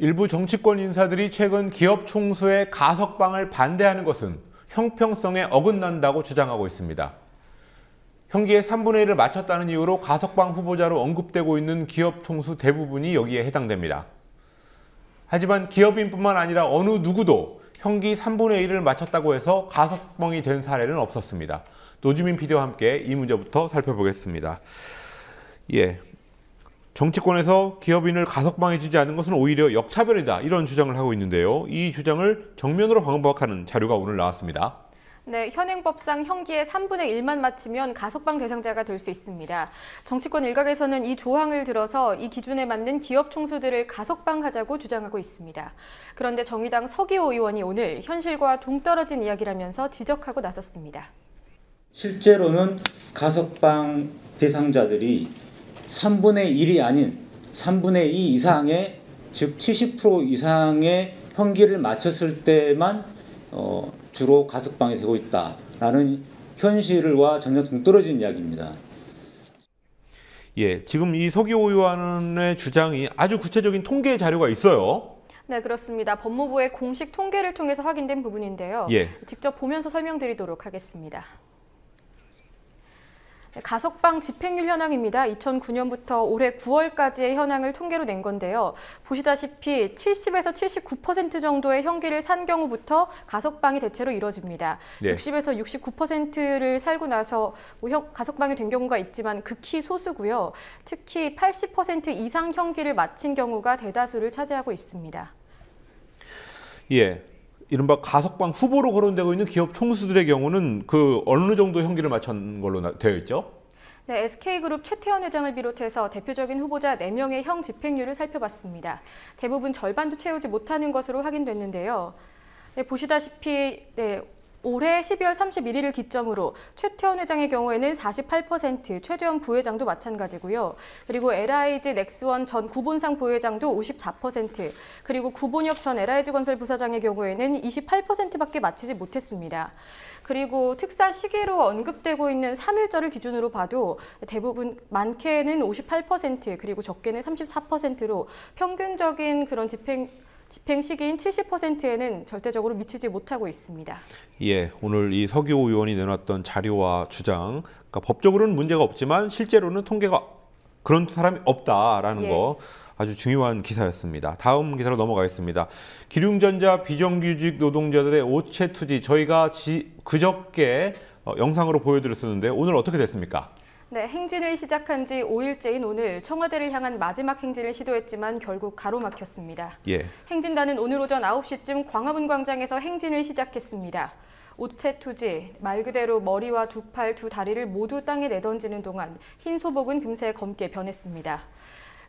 일부 정치권 인사들이 최근 기업 총수의 가석방을 반대하는 것은 형평성에 어긋난다고 주장하고 있습니다. 형기의 3분의 1을 마쳤다는 이유로 가석방 후보자로 언급되고 있는 기업 총수 대부분이 여기에 해당됩니다. 하지만 기업인뿐만 아니라 어느 누구도 형기 3분의 1을 마쳤다고 해서 가석방이 된 사례는 없었습니다. 노주민 PD와 함께 이 문제부터 살펴보겠습니다. 정치권에서 기업인을 가석방해주지 않는 것은 오히려 역차별이다, 이런 주장을 하고 있는데요. 이 주장을 정면으로 반박하는 자료가 오늘 나왔습니다. 네, 현행법상 형기의 3분의 1만 마치면 가석방 대상자가 될 수 있습니다. 정치권 일각에서는 이 조항을 들어서 이 기준에 맞는 기업 총수들을 가석방하자고 주장하고 있습니다. 그런데 정의당 서기호 의원이 오늘 현실과 동떨어진 이야기라면서 지적하고 나섰습니다. 실제로는 가석방 대상자들이 3분의 1이 아닌 3분의 2 이상의, 즉 70% 이상의 형기를 마쳤을 때만 주로 가석방이 되고 있다라는 현실과 전혀 동떨어진 이야기입니다. 지금 이 서기호 의원의 주장이 아주 구체적인 통계 자료가 있어요. 네, 그렇습니다. 법무부의 공식 통계를 통해서 확인된 부분인데요. 직접 보면서 설명드리도록 하겠습니다. 가석방 집행률 현황입니다. 2009년부터 올해 9월까지의 현황을 통계로 낸 건데요. 보시다시피 70에서 79% 정도의 형기를 산 경우부터 가석방이 대체로 이뤄집니다. 60에서 69%를 살고 나서 가석방이 된 경우가 있지만 극히 소수고요. 특히 80% 이상 형기를 마친 경우가 대다수를 차지하고 있습니다. 이른바 가석방 후보로 거론되고 있는 기업 총수들의 경우는 어느 정도 형기를 마친 걸로 되어 있죠? 네, SK그룹 최태원 회장을 비롯해서 대표적인 후보자 4명의 형 집행률을 살펴봤습니다. 대부분 절반도 채우지 못하는 것으로 확인됐는데요. 보시다시피 올해 12월 31일을 기점으로 최태원 회장의 경우에는 48%, 최재원 부회장도 마찬가지고요. 그리고 LIG 넥스원 전 구본상 부회장도 54%, 그리고 구본혁 전 LIG건설 부사장의 경우에는 28%밖에 마치지 못했습니다. 그리고 특사 시기로 언급되고 있는 3.1절을 기준으로 봐도 대부분 많게는 58%, 그리고 적게는 34%로 평균적인 그런 집행 시기인 70%에는 절대적으로 미치지 못하고 있습니다. 오늘 이 서기호 의원이 내놨던 자료와 주장, 그러니까 법적으로는 문제가 없지만 실제로는 통계가 그런 사람이 없다라는 거 아주 중요한 기사였습니다. 다음 기사로 넘어가겠습니다. 기륭전자 비정규직 노동자들의 오체 투지, 저희가 그저께 영상으로 보여드렸었는데 오늘 어떻게 됐습니까? 네, 행진을 시작한 지 5일째인 오늘 청와대를 향한 마지막 행진을 시도했지만 결국 가로막혔습니다. 행진단은 오늘 오전 9시쯤 광화문 광장에서 행진을 시작했습니다. 오체 투지, 말 그대로 머리와 두 팔, 두 다리를 모두 땅에 내던지는 동안 흰 소복은 금세 검게 변했습니다.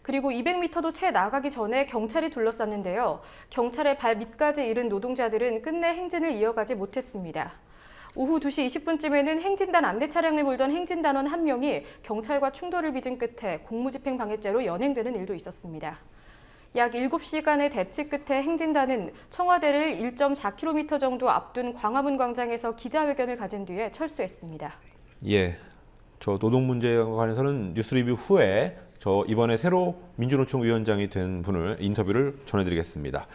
그리고 200m도 채 나가기 전에 경찰이 둘러쌌는데요. 경찰의 발 밑까지 이른 노동자들은 끝내 행진을 이어가지 못했습니다. 오후 2시 20분쯤에는 행진단 안내 차량을 몰던 행진단원 1명이 경찰과 충돌을 빚은 끝에 공무집행 방해죄로 연행되는 일도 있었습니다. 약 7시간의 대치 끝에 행진단은 청와대를 1.4km 정도 앞둔 광화문 광장에서 기자회견을 가진 뒤에 철수했습니다. 저 노동 문제에 관해서는 뉴스리뷰 후에 이번에 새로 민주노총 위원장이 된 분을 인터뷰를 전해드리겠습니다.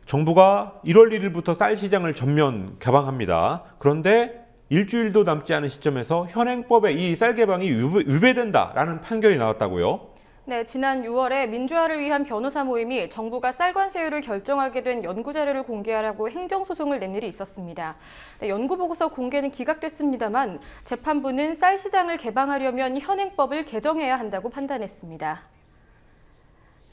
정부가 1월 1일부터 쌀 시장을 전면 개방합니다. 그런데 일주일도 남지 않은 시점에서 현행법에 이 쌀 개방이 위배된다라는 판결이 나왔다고요? 네, 지난 6월에 민주화를 위한 변호사 모임이 정부가 쌀 관세율을 결정하게 된 연구자료를 공개하라고 행정소송을 낸 일이 있었습니다. 연구보고서 공개는 기각됐습니다만 재판부는 쌀 시장을 개방하려면 현행법을 개정해야 한다고 판단했습니다.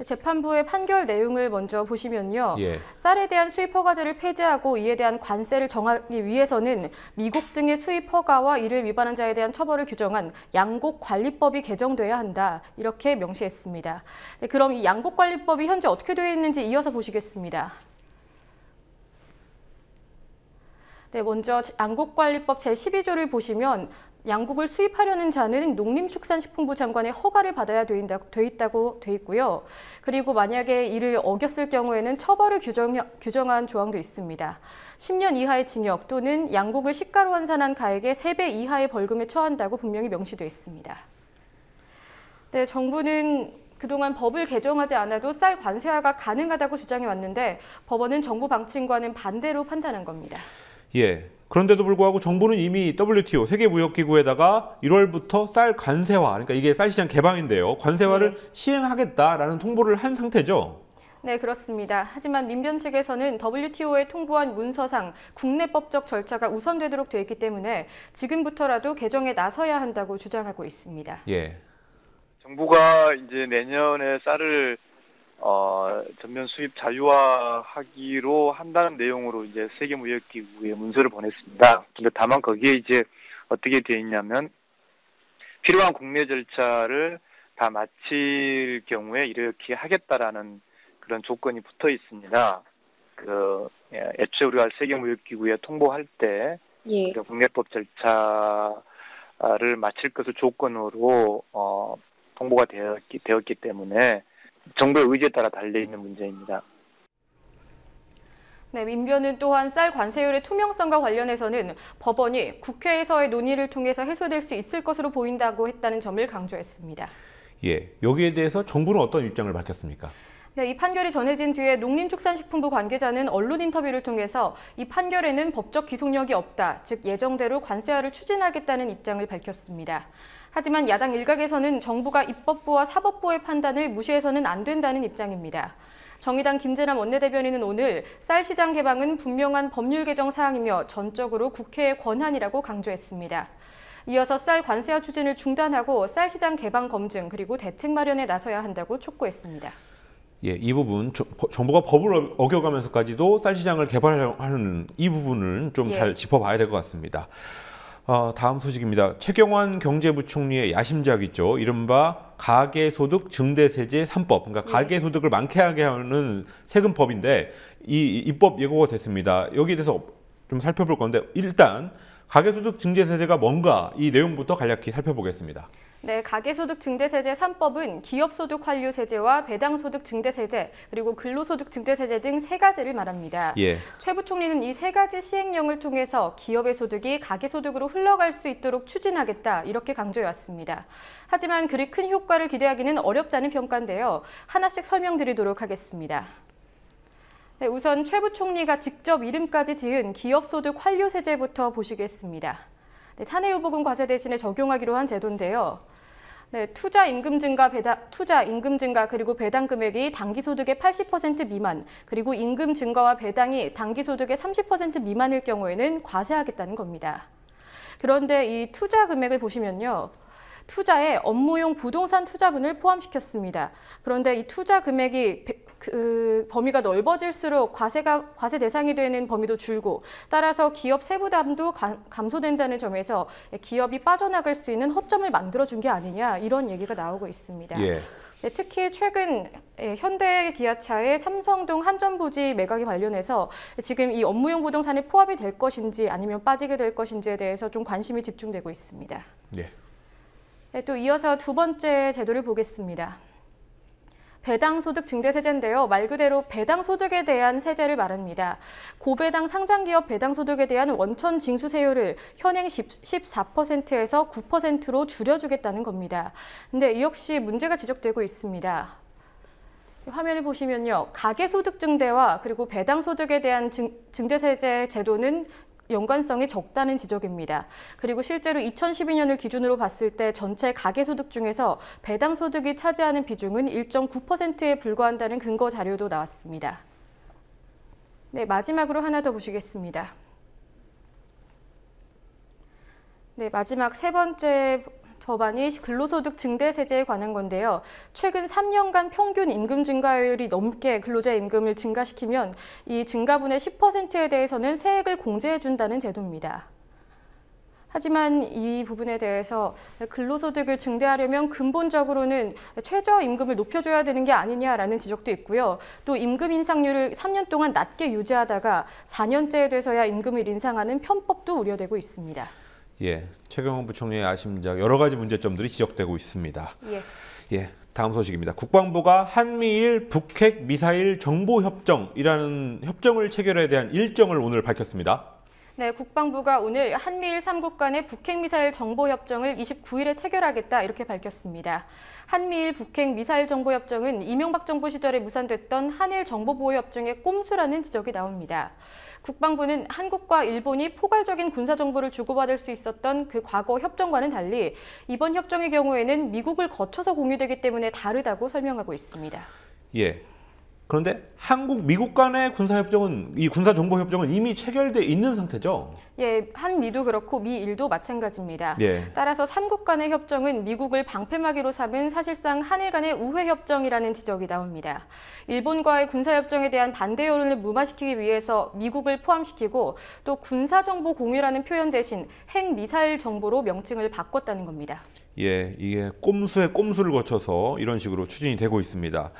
재판부의 판결 내용을 먼저 보시면요. 쌀에 대한 수입 허가제를 폐지하고 이에 대한 관세를 정하기 위해서는 미국 등의 수입 허가와 이를 위반한 자에 대한 처벌을 규정한 양곡관리법이 개정돼야 한다, 이렇게 명시했습니다. 그럼 이 양곡관리법이 현재 어떻게 되어 있는지 이어서 보시겠습니다. 먼저 양곡관리법 제12조를 보시면 양곡을 수입하려는 자는 농림축산식품부 장관의 허가를 받아야 돼 있다고 돼 있고요. 그리고 만약에 이를 어겼을 경우에는 처벌을 규정한 조항도 있습니다. 10년 이하의 징역 또는 양곡을 시가로 환산한 가액의 3배 이하의 벌금에 처한다고 분명히 명시되어 있습니다. 정부는 그동안 법을 개정하지 않아도 쌀 관세화가 가능하다고 주장해 왔는데 법원은 정부 방침과는 반대로 판단한 겁니다. 예. 그런데도 불구하고 정부는 이미 WTO 세계무역기구에다가 1월부터 쌀 관세화, 그러니까 이게 쌀시장 개방인데요. 관세화를 시행하겠다라는 통보를 한 상태죠. 네, 그렇습니다. 하지만 민변 측에서는 WTO에 통보한 문서상 국내법적 절차가 우선되도록 돼 있기 때문에 지금부터라도 개정에 나서야 한다고 주장하고 있습니다. 예. 정부가 이제 내년에 쌀을 전면 수입 자유화하기로 한다는 내용으로 이제 세계무역기구에 문서를 보냈습니다. 근데 다만 거기에 이제 어떻게 되어 있냐면 필요한 국내 절차를 다 마칠 경우에 이렇게 하겠다라는 그런 조건이 붙어 있습니다. 애초에 우리가 세계무역기구에 통보할 때 그 국내법 절차를 마칠 것을 조건으로 통보가 되었기 때문에 정부의 의지에 따라 달려있는 문제입니다. 네, 민변은 또한 쌀 관세율의 투명성과 관련해서는 법원이 국회에서의 논의를 통해서 해소될 수 있을 것으로 보인다고 했다는 점을 강조했습니다. 예, 여기에 대해서 정부는 어떤 입장을 밝혔습니까? 네, 이 판결이 전해진 뒤에 농림축산식품부 관계자는 언론 인터뷰를 통해서 이 판결에는 법적 기속력이 없다, 즉 예정대로 관세화를 추진하겠다는 입장을 밝혔습니다. 하지만 야당 일각에서는 정부가 입법부와 사법부의 판단을 무시해서는 안 된다는 입장입니다. 정의당 김재남 원내대변인은 오늘 쌀 시장 개방은 분명한 법률 개정 사항이며 전적으로 국회의 권한이라고 강조했습니다. 이어서 쌀 관세화 추진을 중단하고 쌀 시장 개방 검증 그리고 대책 마련에 나서야 한다고 촉구했습니다. 예, 이 부분 정부가 법을 어겨가면서까지도 쌀 시장을 개발하는 이 부분을 좀 잘 짚어봐야 될 것 같습니다. 다음 소식입니다. 최경환 경제부총리의 야심작 있죠. 이른바 가계소득 증대세제 3법, 그러니까 가계소득을 많게 하게 하는 세금법인데 이 입법 예고가 됐습니다. 여기에 대해서 좀 살펴볼 건데 일단 가계소득 증대세제가 뭔가 이 내용부터 간략히 살펴보겠습니다. 네, 가계소득 증대세제 3법은 기업소득 환류세제와 배당소득 증대세제, 그리고 근로소득 증대세제 등 세 가지를 말합니다. 최 부총리는 이 세 가지 시행령을 통해서 기업의 소득이 가계소득으로 흘러갈 수 있도록 추진하겠다, 이렇게 강조해왔습니다. 하지만 그리 큰 효과를 기대하기는 어렵다는 평가인데요. 하나씩 설명드리도록 하겠습니다. 네, 우선 최 부총리가 직접 이름까지 지은 기업소득 환류세제부터 보시겠습니다. 네, 차내유보금 과세 대신에 적용하기로 한 제도인데요. 네, 투자 임금 증가 그리고 배당 금액이 당기소득의 80% 미만, 그리고 임금 증가와 배당이 당기소득의 30% 미만일 경우에는 과세하겠다는 겁니다. 그런데 이 투자 금액을 보시면요. 투자에 업무용 부동산 투자분을 포함시켰습니다. 그런데 이 투자 금액이 범위가 넓어질수록 과세 대상이 되는 범위도 줄고 따라서 기업 세부담도 감소된다는 점에서 기업이 빠져나갈 수 있는 허점을 만들어준 게 아니냐 이런 얘기가 나오고 있습니다. 네, 특히 최근 현대기아차의 삼성동 한전부지 매각에 관련해서 지금 이 업무용 부동산에 포함이 될 것인지 아니면 빠지게 될 것인지에 대해서 좀 관심이 집중되고 있습니다. 네, 또 이어서 두 번째 제도를 보겠습니다. 배당소득 증대세제인데요. 말 그대로 배당소득에 대한 세제를 말합니다. 고배당 상장기업 배당소득에 대한 원천 징수세율을 현행 14%에서 9%로 줄여주겠다는 겁니다. 근데 이 역시 문제가 지적되고 있습니다. 화면을 보시면요. 가계소득 증대와 그리고 배당소득에 대한 증대세제 제도는 연관성이 적다는 지적입니다. 그리고 실제로 2012년을 기준으로 봤을 때 전체 가계소득 중에서 배당소득이 차지하는 비중은 1.9%에 불과한다는 근거 자료도 나왔습니다. 네, 마지막으로 하나 더 보시겠습니다. 네, 마지막 세 번째 법안이 근로소득 증대세제에 관한 건데요. 최근 3년간 평균 임금 증가율이 넘게 근로자 임금을 증가시키면 이 증가분의 10%에 대해서는 세액을 공제해준다는 제도입니다. 하지만 이 부분에 대해서 근로소득을 증대하려면 근본적으로는 최저임금을 높여줘야 되는 게 아니냐라는 지적도 있고요. 또 임금 인상률을 3년 동안 낮게 유지하다가 4년째에 돼서야 임금을 인상하는 편법도 우려되고 있습니다. 예, 최경환 부총리의 야심작 여러 가지 문제점들이 지적되고 있습니다. 다음 소식입니다. 국방부가 한미일 북핵 미사일 정보 협정이라는 협정을 체결에 대한 일정을 오늘 밝혔습니다. 네, 국방부가 오늘 한미일 3국 간의 북핵미사일 정보협정을 29일에 체결하겠다 이렇게 밝혔습니다. 한미일 북핵미사일 정보협정은 이명박 정부 시절에 무산됐던 한일 정보보호협정의 꼼수라는 지적이 나옵니다. 국방부는 한국과 일본이 포괄적인 군사정보를 주고받을 수 있었던 그 과거 협정과는 달리 이번 협정의 경우에는 미국을 거쳐서 공유되기 때문에 다르다고 설명하고 있습니다. 예. 그런데 한국, 미국 간의 군사협정은, 이 군사정보협정은 이미 체결돼 있는 상태죠? 예, 한미도 그렇고 미일도 마찬가지입니다. 예. 따라서 3국 간의 협정은 미국을 방패막이로 삼은 사실상 한일 간의 우회협정이라는 지적이 나옵니다. 일본과의 군사협정에 대한 반대 여론을 무마시키기 위해서 미국을 포함시키고 또 군사정보 공유라는 표현 대신 핵미사일 정보로 명칭을 바꿨다는 겁니다. 예, 이게 꼼수에 꼼수를 거쳐서 이런 식으로 추진이 되고 있습니다.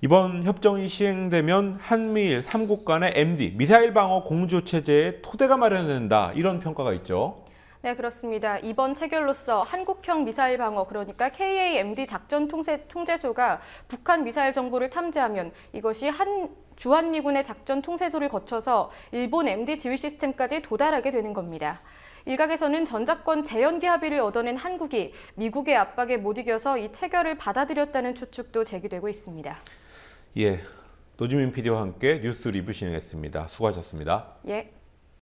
이번 협정이 시행되면 한미일 3국 간의 MD, 미사일 방어 공조 체제의 토대가 마련된다, 이런 평가가 있죠. 네, 그렇습니다. 이번 체결로서 한국형 미사일 방어, 그러니까 KAMD 작전 통제소가 북한 미사일 정보를 탐지하면 이것이 주한미군의 작전 통제소를 거쳐서 일본 MD 지휘 시스템까지 도달하게 되는 겁니다. 일각에서는 전작권 재연기 합의를 얻어낸 한국이 미국의 압박에 못 이겨서 이 체결을 받아들였다는 추측도 제기되고 있습니다. 예, 노지민 PD와 함께 뉴스 리뷰 진행했습니다. 수고하셨습니다. 예.